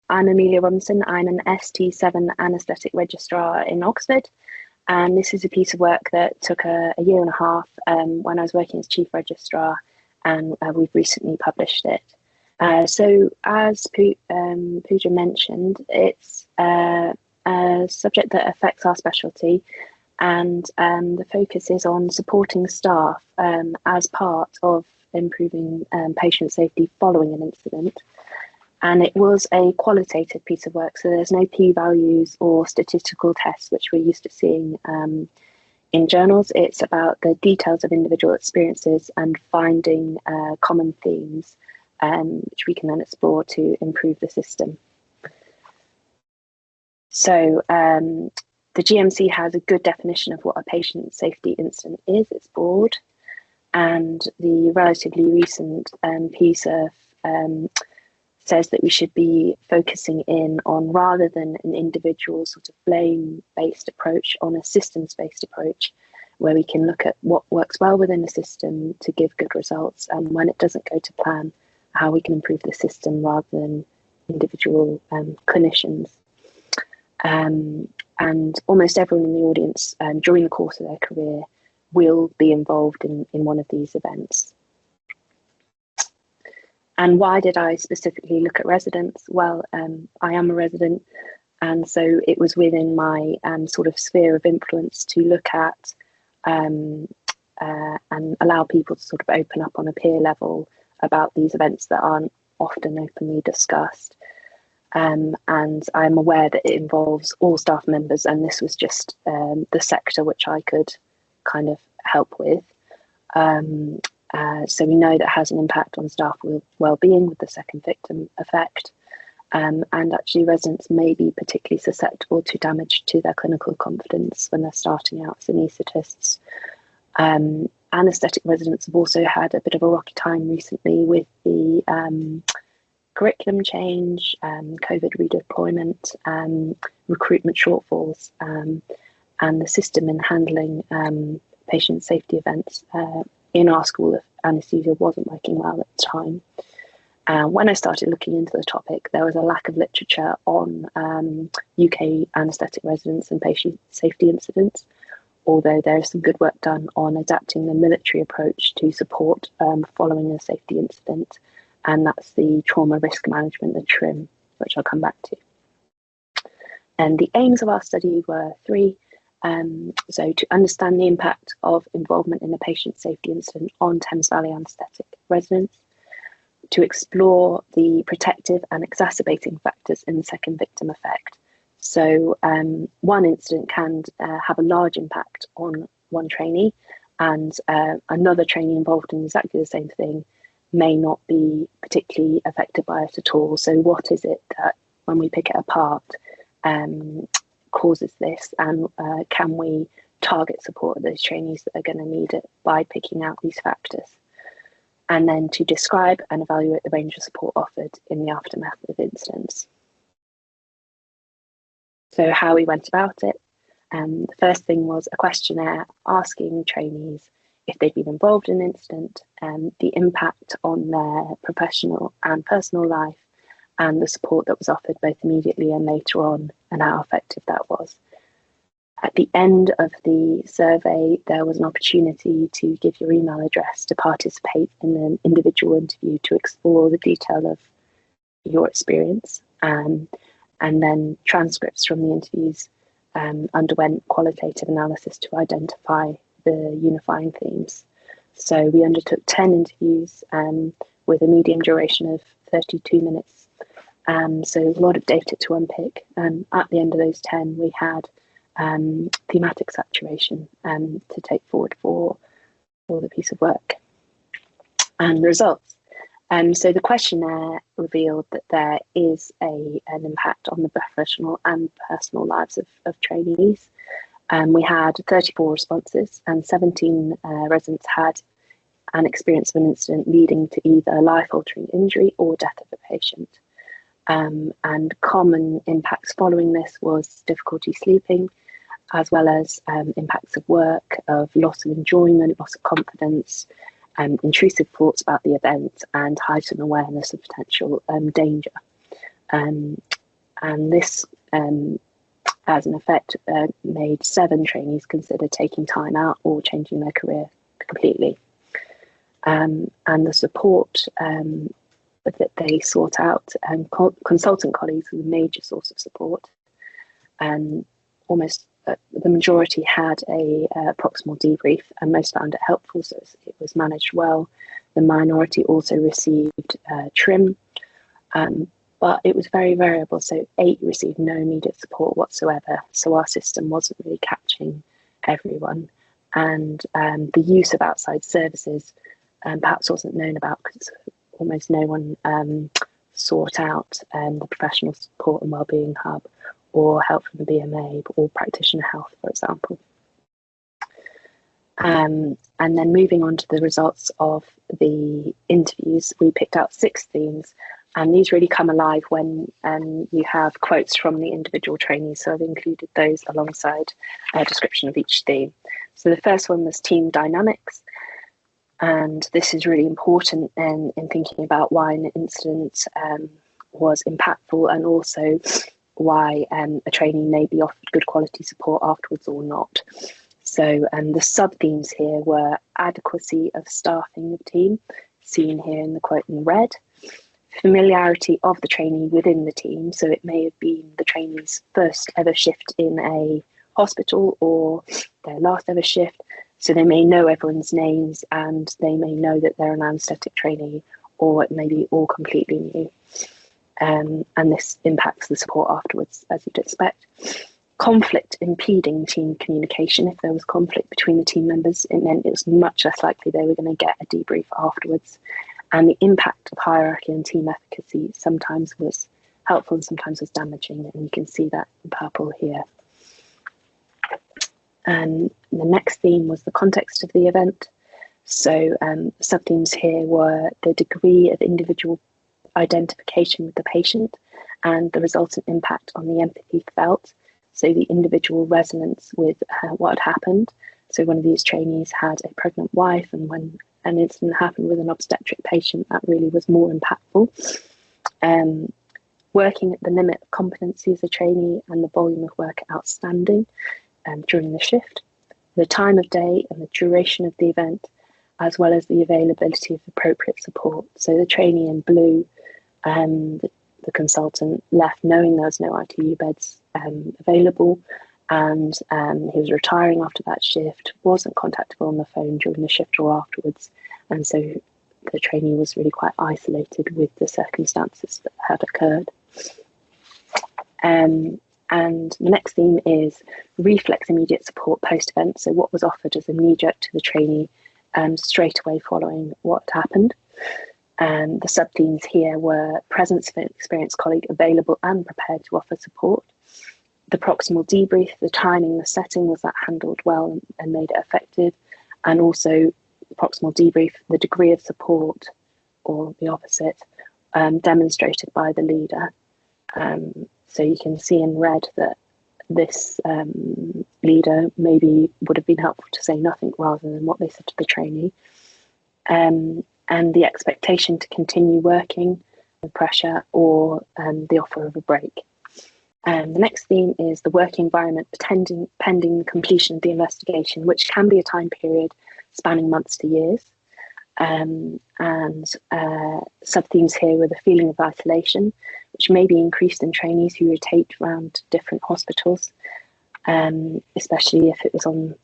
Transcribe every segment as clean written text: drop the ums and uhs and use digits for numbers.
I'm Amelia Robinson. I'm an ST7 anaesthetic registrar in Oxford. And this is a piece of work that took a year and a half when I was working as chief registrar, and we've recently published it. So as Pooja mentioned, it's a subject that affects our specialty, and the focus is on supporting staff as part of improving patient safety following an incident. And it was a qualitative piece of work, so there's no p-values or statistical tests, which we're used to seeing in journals. It's about the details of individual experiences and finding common themes, which we can then explore to improve the system. So the GMC has a good definition of what a patient safety incident is. It's broad, and the relatively recent piece of says that we should be focusing in on, rather than an individual sort of blame-based approach, on a systems-based approach, where we can look at what works well within the system to give good results, and when it doesn't go to plan, how we can improve the system rather than individual clinicians. And almost everyone in the audience during the course of their career will be involved in one of these events. And why did I specifically look at residents? Well, I am a resident, and so it was within my sort of sphere of influence to look at and allow people to sort of open up on a peer level about these events that aren't often openly discussed. And I'm aware that it involves all staff members, and this was just the sector which I could kind of help with. So we know that has an impact on staff well-being with the second victim effect, and actually residents may be particularly susceptible to damage to their clinical confidence when they're starting out as anaesthetists. Anaesthetic residents have also had a bit of a rocky time recently with the curriculum change, COVID redeployment, recruitment shortfalls, and the system in handling patient safety events in our school of anaesthesia wasn't working well at the time. When I started looking into the topic, there was a lack of literature on UK anaesthetic residents and patient safety incidents, although there is some good work done on adapting the military approach to support following a safety incident, and that's the trauma risk management, the TRIM, which I'll come back to. And the aims of our study were three. So to understand the impact of involvement in a patient safety incident on Thames Valley anaesthetic residents, to explore the protective and exacerbating factors in the second victim effect. So one incident can have a large impact on one trainee, and another trainee involved in exactly the same thing may not be particularly affected by it at all. So what is it that, when we pick it apart, causes this, and can we target support of those trainees that are going to need it by picking out these factors? And then to describe and evaluate the range of support offered in the aftermath of incidents. So how we went about it, the first thing was a questionnaire asking trainees if they'd been involved in an incident, the impact on their professional and personal life, and the support that was offered both immediately and later on, and how effective that was. At the end of the survey, there was an opportunity to give your email address to participate in an individual interview to explore the detail of your experience. And then transcripts from the interviews underwent qualitative analysis to identify the unifying themes. So we undertook 10 interviews with a median duration of 32 minutes. So a lot of data to unpick. At the end of those 10, we had thematic saturation to take forward for the piece of work. And the results. So the questionnaire revealed that there is an impact on the professional and personal lives of trainees. We had 34 responses, and 17 residents had an experience of an incident leading to either life-altering injury or death of a patient. And common impacts following this was difficulty sleeping, as well as impacts of work, of loss of enjoyment, loss of confidence, intrusive thoughts about the event, and heightened awareness of potential danger. And this, as an effect, made 7 trainees consider taking time out or changing their career completely. And the support that they sought out, consultant colleagues were a major source of support. Almost the majority had a proximal debrief, and most found it helpful, so it was managed well. The minority also received trim, but it was very variable, so 8 received no immediate support whatsoever, so our system wasn't really catching everyone. And the use of outside services perhaps wasn't known about, because almost no one sought out the professional support and wellbeing hub or help from the BMA or practitioner health, for example. And then moving on to the results of the interviews, we picked out 6 themes, and these really come alive when you have quotes from the individual trainees, so I've included those alongside a description of each theme. So the first one was team dynamics, and this is really important in thinking about why an incident was impactful, and also why a trainee may be offered good quality support afterwards or not. So the sub-themes here were adequacy of staffing the team, seen here in the quote in red, familiarity of the trainee within the team, so it may have been the trainee's first ever shift in a hospital or their last ever shift, so they may know everyone's names and they may know that they're an anaesthetic trainee, or it may be all completely new. And this impacts the support afterwards, as you'd expect. Conflict impeding team communication. If there was conflict between the team members, it meant it was much less likely they were going to get a debrief afterwards. And the impact of hierarchy and team efficacy sometimes was helpful and sometimes was damaging, and you can see that in purple here. And the next theme was the context of the event. So sub-themes here were the degree of individual identification with the patient and the resultant impact on the empathy felt, so the individual resonance with what had happened. So one of these trainees had a pregnant wife, and when an incident happened with an obstetric patient, that really was more impactful. Working at the limit of competency as a trainee and the volume of work outstanding during the shift, the time of day and the duration of the event, as well as the availability of appropriate support. So the trainee in blue, the consultant left knowing there was no ITU beds available, and he was retiring after that shift, wasn't contactable on the phone during the shift or afterwards, and so the trainee was really quite isolated with the circumstances that had occurred. And the next theme is reflex immediate support post-event, so what was offered as a knee-jerk to the trainee straight away following what had happened. And the sub-themes here were presence of an experienced colleague available and prepared to offer support. The proximal debrief, the timing, the setting, was that handled well and made it effective? And also the proximal debrief, the degree of support, or the opposite, demonstrated by the leader. So you can see in red that this leader maybe would have been helpful to say nothing rather than what they said to the trainee. And the expectation to continue working, the pressure, or the offer of a break. The next theme is the work environment pending the completion of the investigation, which can be a time period spanning months to years. Sub-themes here were the feeling of isolation, which may be increased in trainees who rotate around different hospitals, especially if it was on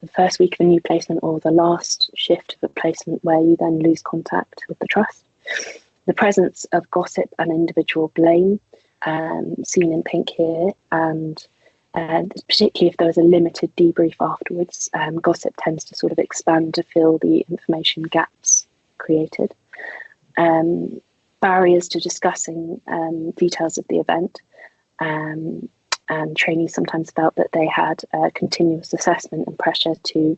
the first week of a new placement or the last shift of a placement, where you then lose contact with the trust. The presence of gossip and individual blame, seen in pink here, and particularly if there was a limited debrief afterwards, gossip tends to sort of expand to fill the information gaps created. Barriers to discussing details of the event, and trainees sometimes felt that they had continuous assessment and pressure to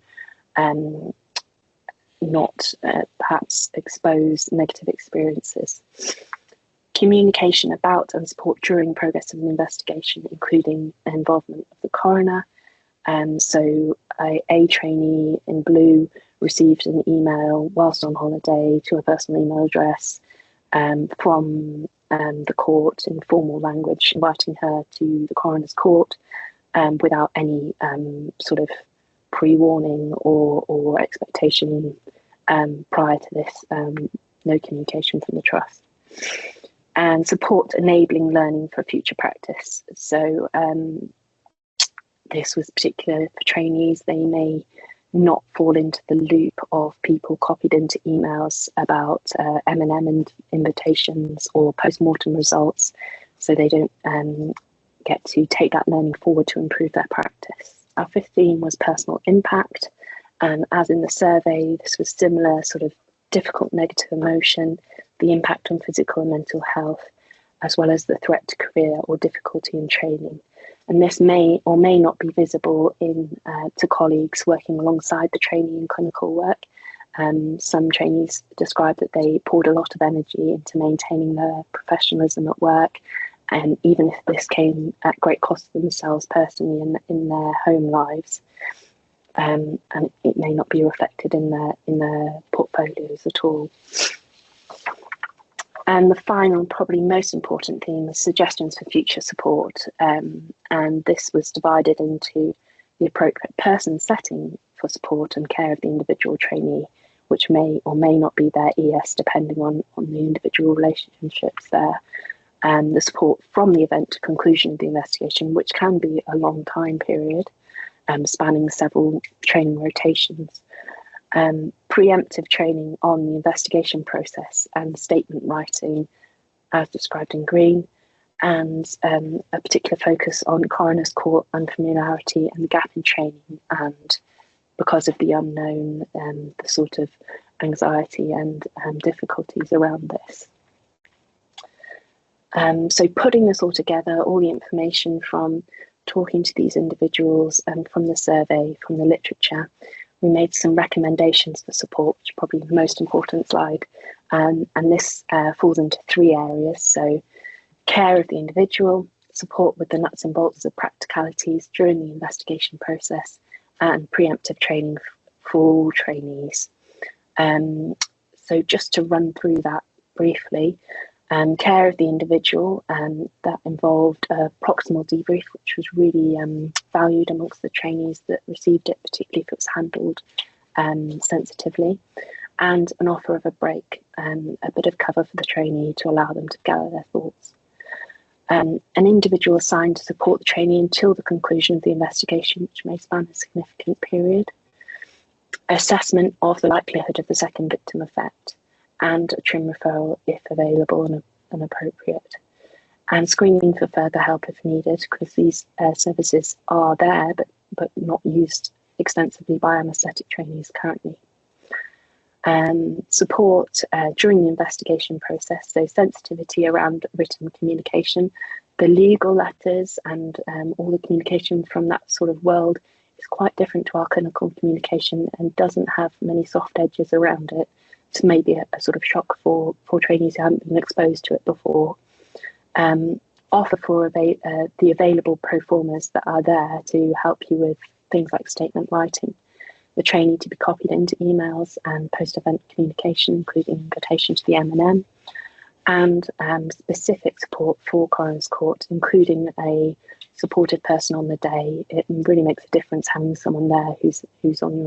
not perhaps expose negative experiences. Communication about and support during progress of an investigation, including involvement of the coroner. So a trainee in blue received an email whilst on holiday to a personal email address from the court in formal language, inviting her to the coroner's court without any sort of pre-warning or expectation prior to this, no communication from the trust. And support enabling learning for future practice. So this was particular for trainees. They may not fall into the loop of people copied into emails about M&M invitations or post-mortem results, so they don't get to take that learning forward to improve their practice. Our fifth theme was personal impact, and as in the survey, this was similar, sort of difficult negative emotion, the impact on physical and mental health, as well as the threat to career or difficulty in training. And this may or may not be visible in to colleagues working alongside the trainee in clinical work. Some trainees described that they poured a lot of energy into maintaining their professionalism at work, and even if this came at great cost to themselves personally in their home lives, and it may not be reflected in their portfolios at all. And the final, probably most important theme is suggestions for future support. And this was divided into the appropriate person setting for support and care of the individual trainee, which may or may not be their ES, depending on the individual relationships there. And the support from the event to conclusion of the investigation, which can be a long time period, spanning several training rotations. Preemptive training on the investigation process and statement writing as described in green, and a particular focus on coroner's court unfamiliarity and gap in training, and because of the unknown, the sort of anxiety and difficulties around this. So putting this all together, all the information from talking to these individuals and from the survey, from the literature, we made some recommendations for support, which is probably the most important slide. And this falls into three areas. So care of the individual, support with the nuts and bolts of practicalities during the investigation process, and preemptive training for all trainees. So just to run through that briefly, care of the individual, that involved a proximal debrief, which was really valued amongst the trainees that received it, particularly if it was handled sensitively, and an offer of a break, a bit of cover for the trainee to allow them to gather their thoughts. An individual assigned to support the trainee until the conclusion of the investigation, which may span a significant period. Assessment of the likelihood of the second victim effect, and a TRIM referral if available and appropriate. And screening for further help if needed, because these services are there, but not used extensively by anaesthetic trainees currently. Support during the investigation process, so sensitivity around written communication, the legal letters and all the communication from that sort of world is quite different to our clinical communication and doesn't have many soft edges around it. It's maybe a sort of shock for trainees who haven't been exposed to it before. Offer for the available pro formas that are there to help you with things like statement writing. The trainee to be copied into emails and post-event communication, including invitation to the M&M, and specific support for coroner's court, including a supported person on the day. It really makes a difference having someone there who's on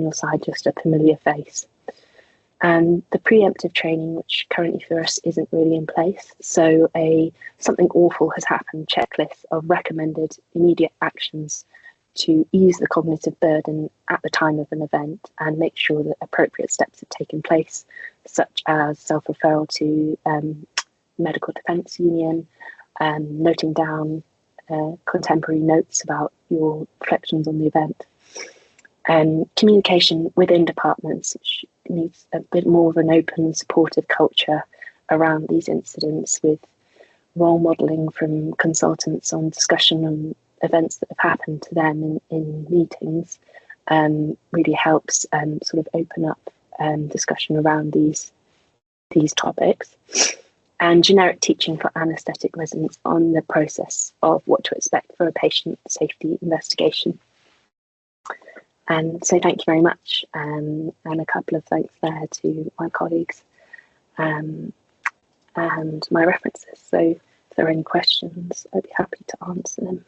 your side, just a familiar face. And the preemptive training, which currently for us isn't really in place. So something awful has happened, checklist of recommended immediate actions to ease the cognitive burden at the time of an event and make sure that appropriate steps have taken place, such as self-referral to Medical Defence Union, noting down contemporary notes about your reflections on the event. Communication within departments, which needs a bit more of an open, supportive culture around these incidents, with role modelling from consultants on discussion on events that have happened to them in meetings, really helps sort of open up discussion around these topics. and generic teaching for anaesthetic residents on the process of what to expect for a patient safety investigation. So thank you very much, and a couple of thanks there to my colleagues and my references. So if there are any questions, I'd be happy to answer them.